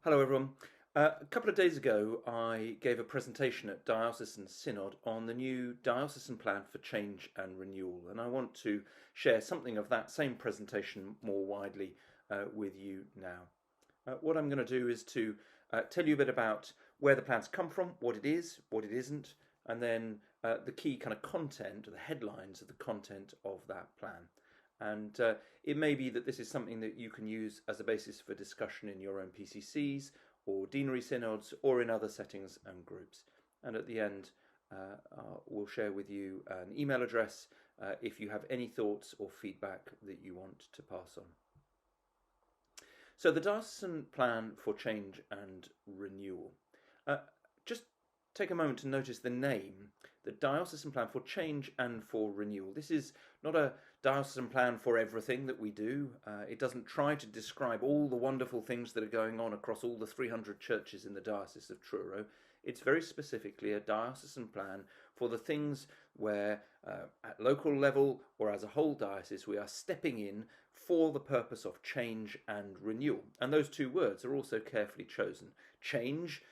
Hello everyone. A couple of days ago I gave a presentation at Diocesan Synod on the new Diocesan plan for change and renewal, and I want to share something of that same presentation more widely with you now. What I'm going to do is to tell you a bit about where the plans come from, what it is, what it isn't, and then the key kind of content, the headlines of the content of that plan. And it may be that this is something that you can use as a basis for discussion in your own PCCs or deanery synods or in other settings and groups. And at the end, we'll share with you an email address if you have any thoughts or feedback that you want to pass on. So the Diocesan Plan for Change and Renewal. Just take a moment to notice the name, the Diocesan Plan for Change and for Renewal. This is not a diocesan plan for everything that we do. It doesn't try to describe all the wonderful things that are going on across all the 300 churches in the Diocese of Truro. It's very specifically a diocesan plan for the things where at local level or as a whole diocese we are stepping in for the purpose of change and renewal. And those two words are also carefully chosen. Change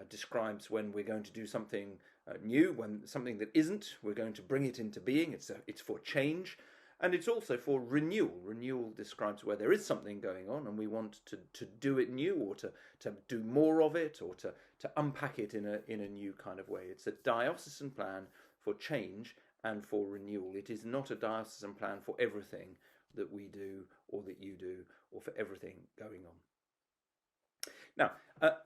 describes when we're going to do something new, when something that isn't, we're going to bring it into being. It's for change. And it's also for renewal. Renewal describes where there is something going on and we want to do it new, or to do more of it, or to unpack it in a new kind of way. It's a diocesan plan for change and for renewal. It is not a diocesan plan for everything that we do or that you do, or for everything going on. Now,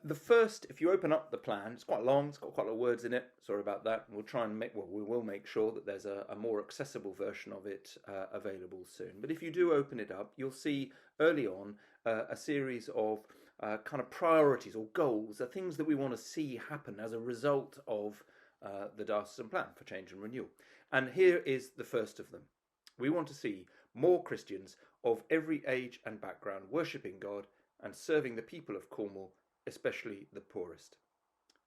the first, if you open up the plan, it's quite long, it's got quite a lot of words in it, sorry about that. We'll try and we will make sure that there's a more accessible version of it available soon. But if you do open it up, you'll see early on a series of kind of priorities or goals, the things that we want to see happen as a result of the Diocesan Plan for Change and Renewal. And here is the first of them. We want to see more Christians of every age and background worshipping God and serving the people of Cornwall, especially the poorest.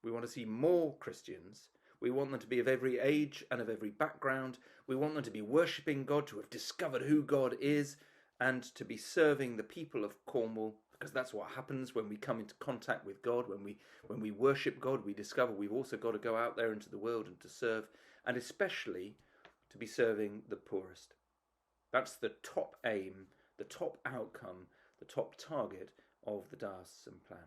We want to see more Christians. We want them to be of every age and of every background. We want them to be worshipping God, to have discovered who God is, and to be serving the people of Cornwall, because that's what happens when we come into contact with God. When we worship God, we discover we've also got to go out there into the world and to serve, and especially to be serving the poorest. That's the top aim, the top outcome, the top target of the Diocesan Plan.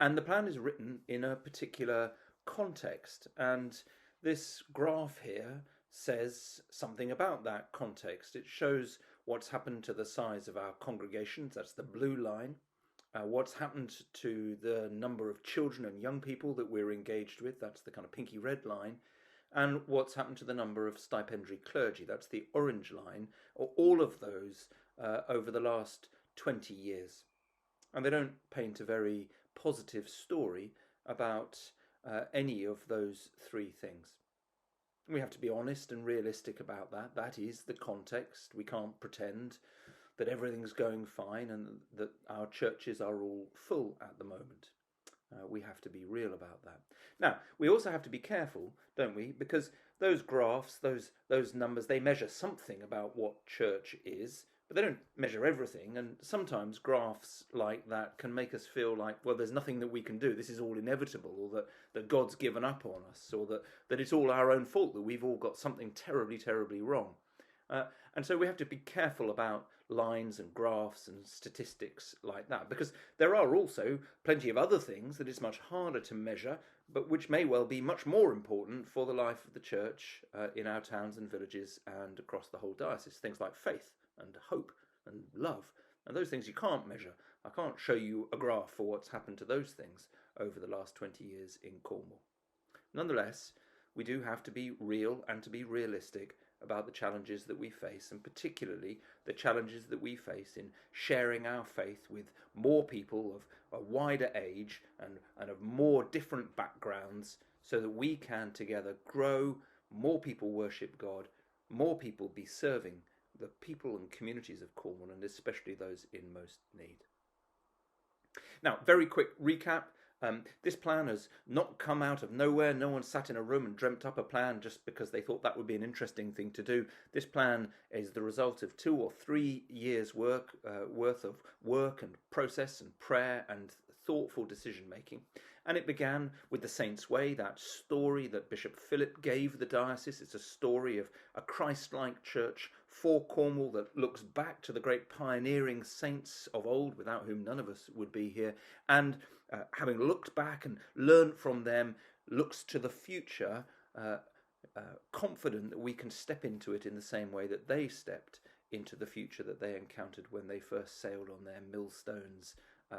And the plan is written in a particular context, and this graph here says something about that context. It shows what's happened to the size of our congregations, that's the blue line, what's happened to the number of children and young people that we're engaged with, that's the kind of pinky red line, and what's happened to the number of stipendiary clergy, that's the orange line, or all of those over the last 20 years. And they don't paint a very positive story about any of those three things. We have to be honest and realistic about that. That is the context. We can't pretend that everything's going fine and that our churches are all full at the moment. We have to be real about that. Now, we also have to be careful, don't we? Because those graphs, those numbers, they measure something about what church is, but they don't measure everything. And sometimes graphs like that can make us feel like, well, there's nothing that we can do. This is all inevitable, or that God's given up on us, or that it's all our own fault, that we've all got something terribly, terribly wrong. And so we have to be careful about lines and graphs and statistics like that, because there are also plenty of other things that it's much harder to measure, but which may well be much more important for the life of the church in our towns and villages and across the whole diocese. Things like faith and hope and love, and those things you can't measure. I can't show you a graph for what's happened to those things over the last 20 years in Cornwall. Nonetheless, we do have to be real and to be realistic about the challenges that we face, and particularly the challenges that we face in sharing our faith with more people of a wider age and of more different backgrounds, so that we can together grow, more people worship God, more people be serving the people and communities of Cornwall, and especially those in most need. Now, very quick recap. This plan has not come out of nowhere. No one sat in a room and dreamt up a plan just because they thought that would be an interesting thing to do. This plan is the result of 2 or 3 years' worth of work and process and prayer and thoughtful decision making. And it began with the Saint's Way, that story that Bishop Philip gave the diocese. It's a story of a Christ-like church for Cornwall that looks back to the great pioneering saints of old, without whom none of us would be here, and having looked back and learned from them, looks to the future, confident that we can step into it in the same way that they stepped into the future that they encountered when they first sailed on their millstones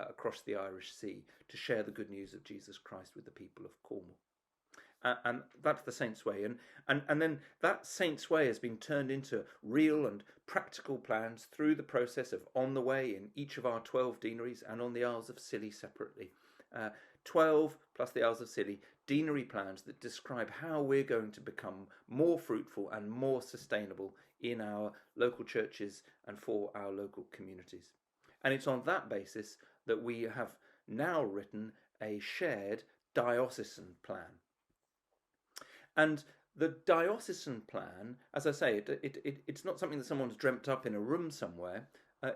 across the Irish Sea to share the good news of Jesus Christ with the people of Cornwall. And that's the Saint's Way. And then that Saint's Way has been turned into real and practical plans through the process of On the Way in each of our 12 deaneries and on the Isles of Scilly separately. 12 plus the Isles of Scilly deanery plans that describe how we're going to become more fruitful and more sustainable in our local churches and for our local communities. And it's on that basis that we have now written a shared diocesan plan. And the diocesan plan, as I say, it's not something that someone's dreamt up in a room somewhere.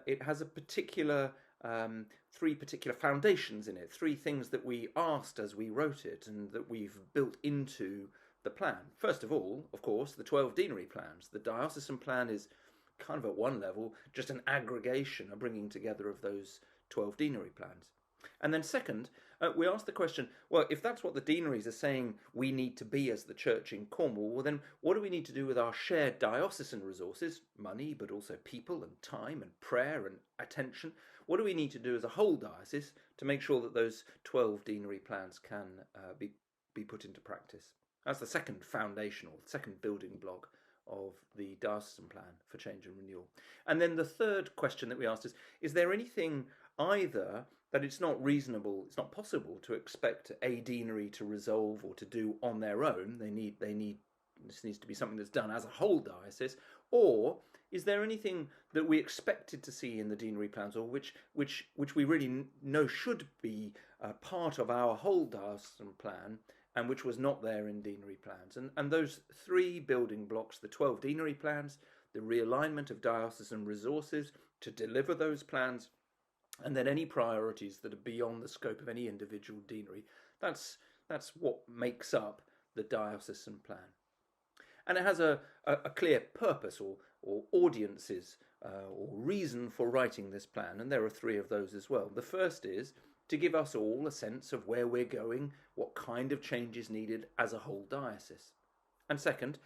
It has a particular 3 particular foundations in it, 3 things that we asked as we wrote it and that we've built into the plan. First of all, of course, the 12 deanery plans. The diocesan plan is kind of at one level just an aggregation, a bringing together of those 12 deanery plans. And then second, we asked the question, well, if that's what the deaneries are saying we need to be as the church in Cornwall, well then what do we need to do with our shared diocesan resources, money, but also people and time and prayer and attention? What do we need to do as a whole diocese to make sure that those 12 deanery plans can be put into practice? That's the second foundational, second building block of the diocesan plan for change and renewal. And then the third question that we asked is there anything either that it's not reasonable, it's not possible to expect a deanery to resolve or to do on their own? This needs to be something that's done as a whole diocese. Or is there anything that we expected to see in the deanery plans, or which we really know should be part of our whole diocesan plan, and which was not there in deanery plans? And those 3 building blocks, the 12 deanery plans, the realignment of diocesan resources to deliver those plans, and then any priorities that are beyond the scope of any individual deanery. That's what makes up the diocesan plan. And it has a clear purpose or audiences or reason for writing this plan, and there are 3 of those as well. The first is to give us all a sense of where we're going, what kind of change is needed as a whole diocese. And second,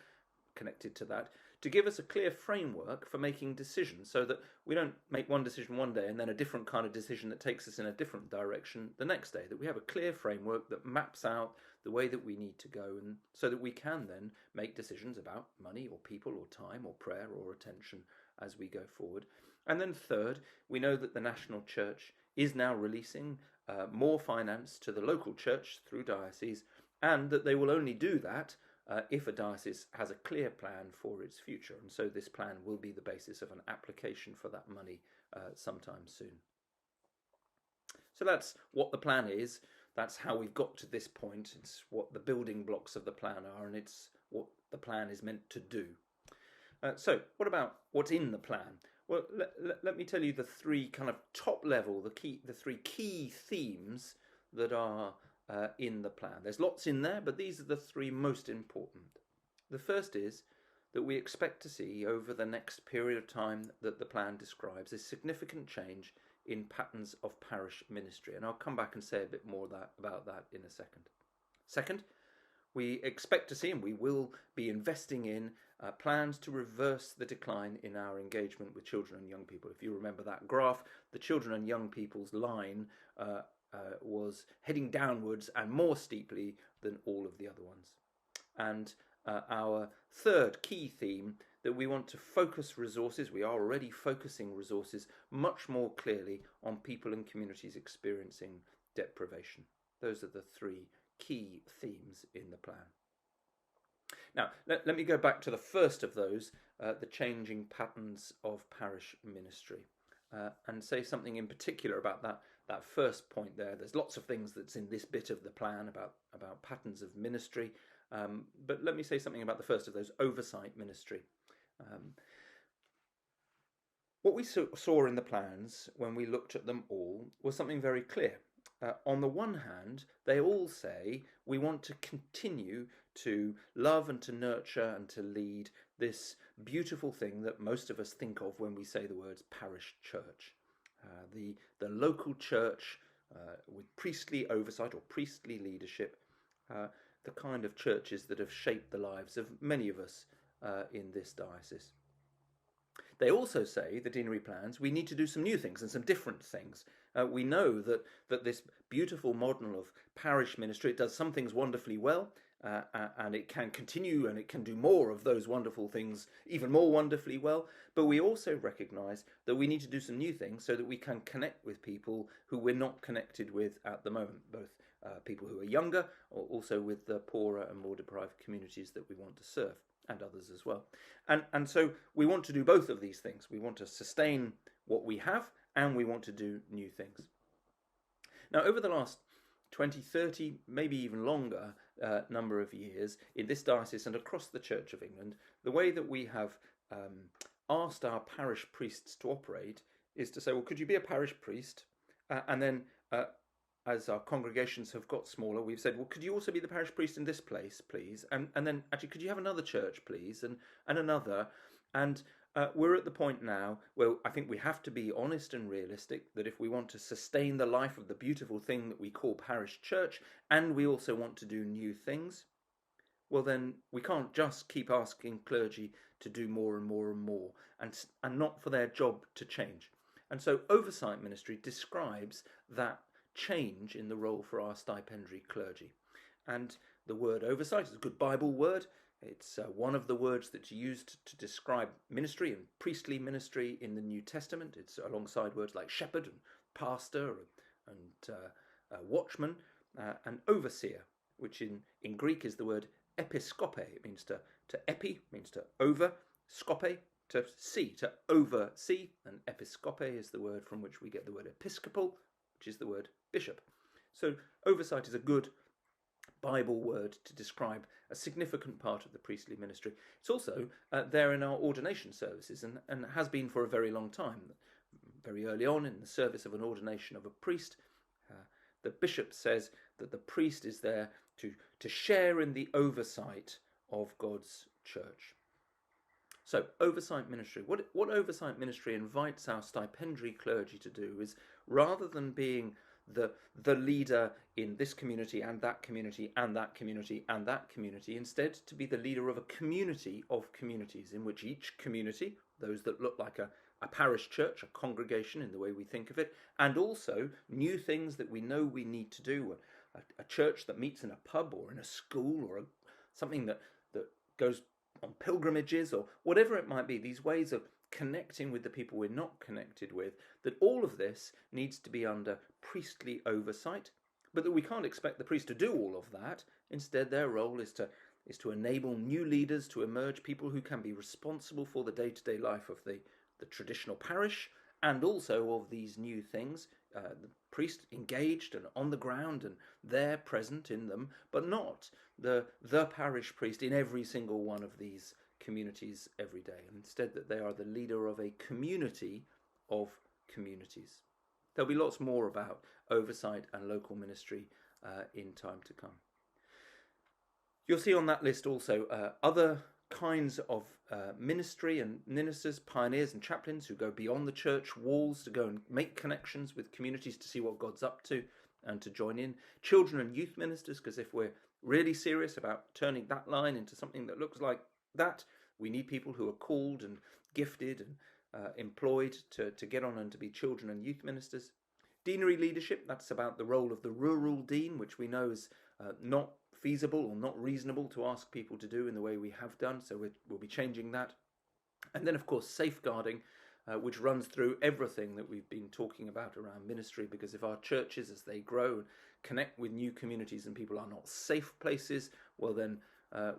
connected to that, to give us a clear framework for making decisions so that we don't make one decision one day and then a different kind of decision that takes us in a different direction the next day, that we have a clear framework that maps out the way that we need to go, and so that we can then make decisions about money or people or time or prayer or attention as we go forward. And then third, we know that the national church is now releasing more finance to the local church through dioceses, and that they will only do that if a diocese has a clear plan for its future. And so this plan will be the basis of an application for that money sometime soon. So that's what the plan is. That's how we've got to this point. It's what the building blocks of the plan are, and it's what the plan is meant to do. So what about what's in the plan? Well, let me tell you the 3 kind of top level, the 3 key themes that are in the plan. There's lots in there, but these are the 3 most important. The first is that we expect to see over the next period of time that the plan describes a significant change in patterns of parish ministry, and I'll come back and say a bit more about that in a second. Second, we expect to see, and we will be investing in plans to reverse the decline in our engagement with children and young people. If you remember that graph, the children and young people's line was heading downwards and more steeply than all of the other ones. And our third key theme, that we want to focus resources, we are already focusing resources much more clearly on people and communities experiencing deprivation. Those are the 3 key themes in the plan. Now, let me go back to the first of those, the changing patterns of parish ministry. and say something in particular about that first point there. There's lots of things that's in this bit of the plan about patterns of ministry, but let me say something about the first of those, oversight ministry. What we saw in the plans when we looked at them all was something very clear. On the one hand, they all say we want to continue to love and to nurture and to lead this beautiful thing that most of us think of when we say the words parish church. The local church with priestly oversight or priestly leadership, the kind of churches that have shaped the lives of many of us in this diocese. They also say, the deanery plans, we need to do some new things and some different things. We know that this beautiful model of parish ministry, it does some things wonderfully well, and it can continue and it can do more of those wonderful things even more wonderfully well. But we also recognise that we need to do some new things so that we can connect with people who we're not connected with at the moment, both people who are younger, or also with the poorer and more deprived communities that we want to serve, and others as well. And so we want to do both of these things. We want to sustain what we have, and we want to do new things. Now, over the last 20, 30, maybe even longer number of years in this diocese and across the Church of England, the way that we have asked our parish priests to operate is to say, well, could you be a parish priest? And then as our congregations have got smaller, we've said, well, could you also be the parish priest in this place, please? And then actually, could you have another church, please? And another. And we're at the point now where I think we have to be honest and realistic that if we want to sustain the life of the beautiful thing that we call parish church, and we also want to do new things, well, then we can't just keep asking clergy to do more and more and more, and not for their job to change. And so oversight ministry describes that change in the role for our stipendiary clergy. And the word oversight is a good Bible word. It's one of the words that's used to describe ministry and priestly ministry in the New Testament. It's alongside words like shepherd and pastor and watchman and overseer, which in Greek is the word episkope. It means to epi, means to over, skope, to see, to oversee, and episkope is the word from which we get the word episcopal, which is the word bishop. So oversight is a good Bible word to describe a significant part of the priestly ministry. It's also there in our ordination services and has been for a very long time. Very early on in the service of an ordination of a priest, the bishop says that the priest is there to share in the oversight of God's church. So oversight ministry, what oversight ministry invites our stipendiary clergy to do is, rather than being the leader in this community and that community and that community and that community, instead to be the leader of a community of communities in which each community, those that look like a parish church, a congregation in the way we think of it, and also new things that we know we need to do, a church that meets in a pub or in a school or something that goes on pilgrimages or whatever it might be, these ways of connecting with the people we're not connected with, that all of this needs to be under priestly oversight, but that we can't expect the priest to do all of that. Instead, their role is to enable new leaders to emerge, people who can be responsible for the day-to-day life of the traditional parish and also of these new things. The priest engaged and on the ground and there present in them, but not the parish priest in every single one of these communities every day, and instead that they are the leader of a community of communities. There'll be lots more about oversight and local ministry in time to come. You'll see on that list also other kinds of ministry and ministers, pioneers and chaplains who go beyond the church walls to go and make connections with communities to see what God's up to and to join in. Children and youth ministers, because if we're really serious about turning that line into something that looks like that, we need people who are called and gifted and employed to get on and to be children and youth ministers. Deanery leadership, that's about the role of the rural dean, which we know is not feasible or not reasonable to ask people to do in the way we have done, so we'll be changing that. And then, of course, safeguarding, which runs through everything that we've been talking about around ministry, because if our churches, as they grow and connect with new communities and people, are not safe places, well then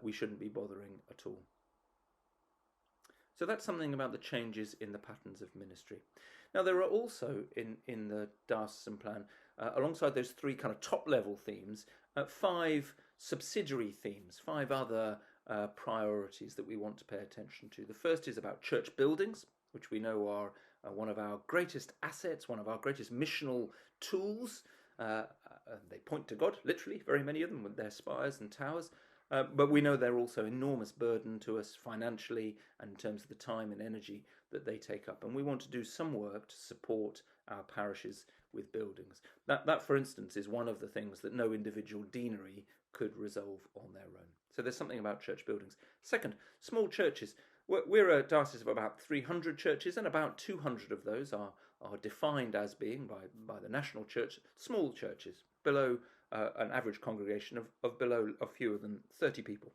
we shouldn't be bothering at all. So that's something about the changes in the patterns of ministry. Now, there are also in the diocesan plan, alongside those three kind of top-level themes, 5 subsidiary themes, 5 other priorities that we want to pay attention to. The first is about church buildings, which we know are one of our greatest assets, one of our greatest missional tools. They point to God, literally, very many of them, with their spires and towers. But we know they're also enormous burden to us financially and in terms of the time and energy that they take up. And we want to do some work to support our parishes with buildings. That, for instance, is one of the things that no individual deanery could resolve on their own. So there's something about church buildings. Second, small churches. We're a diocese of about 300 churches, and about 200 of those are defined as being, by the national church, small churches, below an average congregation of below fewer than 30 people.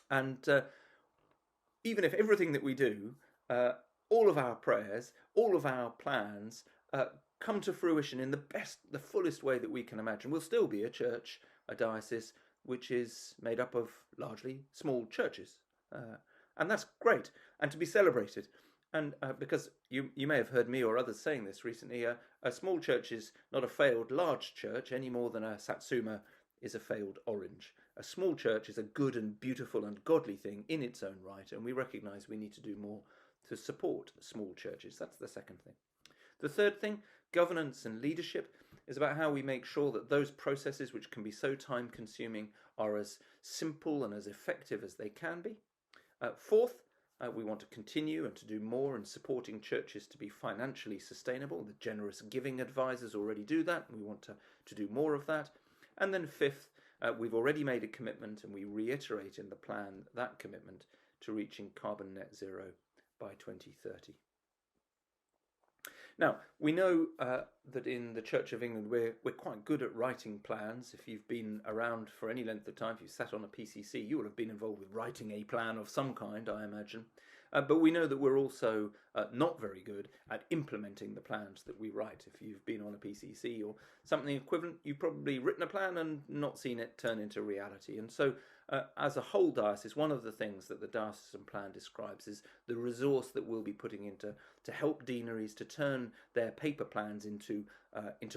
And even if everything that we do, all of our prayers, all of our plans come to fruition in the fullest way that we can imagine, we'll still be a church, a diocese, which is made up of largely small churches. And that's great, and to be celebrated. And because you may have heard me or others saying this recently, a small church is not a failed large church any more than a Satsuma is a failed orange. A small church is a good and beautiful and godly thing in its own right, and we recognise we need to do more to support small churches. That's the second thing. The third thing, governance and leadership, is about how we make sure that those processes which can be so time-consuming are as simple and as effective as they can be. Fourth, we want to continue and to do more in supporting churches to be financially sustainable. The generous giving advisors already do that, and we want to do more of that. And then fifth, we've already made a commitment, and we reiterate in the plan that commitment to reaching carbon net zero by 2030. Now, we know that in the Church of England we're quite good at writing plans. If you've been around for any length of time, if you've sat on a PCC, you will have been involved with writing a plan of some kind, I imagine. But we know that we're also not very good at implementing the plans that we write. If you've been on a PCC or something equivalent, you've probably written a plan and not seen it turn into reality. And so as a whole diocese, one of the things that the diocesan plan describes is the resource that we'll be putting into to help deaneries to turn their paper plans into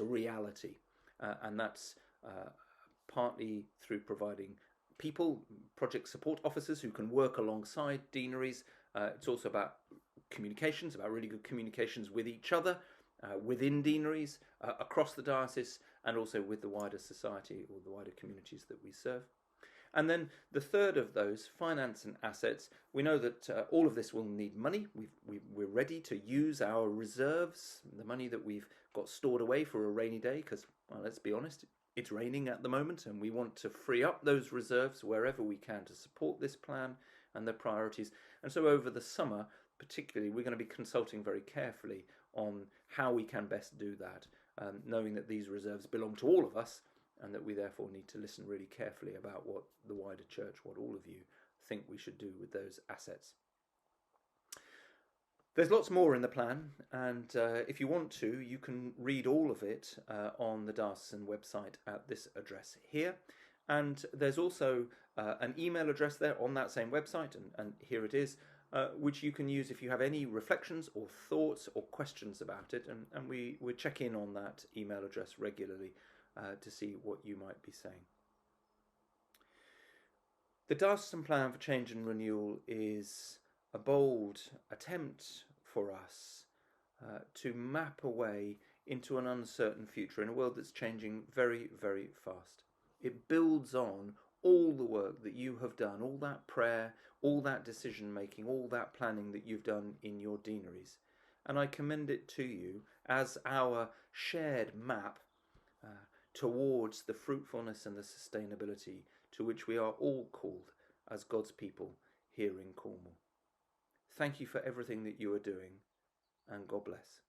reality. And that's partly through providing people, project support officers who can work alongside deaneries. It's also about communications, about really good communications with each other, within deaneries, across the diocese, and also with the wider society or the wider communities that we serve. And then the third of those, finance and assets, we know that all of this will need money. We're ready to use our reserves, the money that we've got stored away for a rainy day, because, well, let's be honest, it's raining at the moment, and we want to free up those reserves wherever we can to support this plan and the priorities. And so over the summer, particularly, we're going to be consulting very carefully on how we can best do that, knowing that these reserves belong to all of us, and that we therefore need to listen really carefully about what the wider church, what all of you think we should do with those assets. There's lots more in the plan, and if you want to, you can read all of it on the Diocesan website at this address here. And there's also an email address there on that same website, and here it is, which you can use if you have any reflections or thoughts or questions about it. And we check in on that email address regularly to see what you might be saying. The Diocesan Plan for Change and Renewal is a bold attempt for us to map a way into an uncertain future in a world that's changing very, very fast. It builds on all the work that you have done, all that prayer, all that decision making, all that planning that you've done in your deaneries. And I commend it to you as our shared map towards the fruitfulness and the sustainability to which we are all called as God's people here in Cornwall. Thank you for everything that you are doing, and God bless.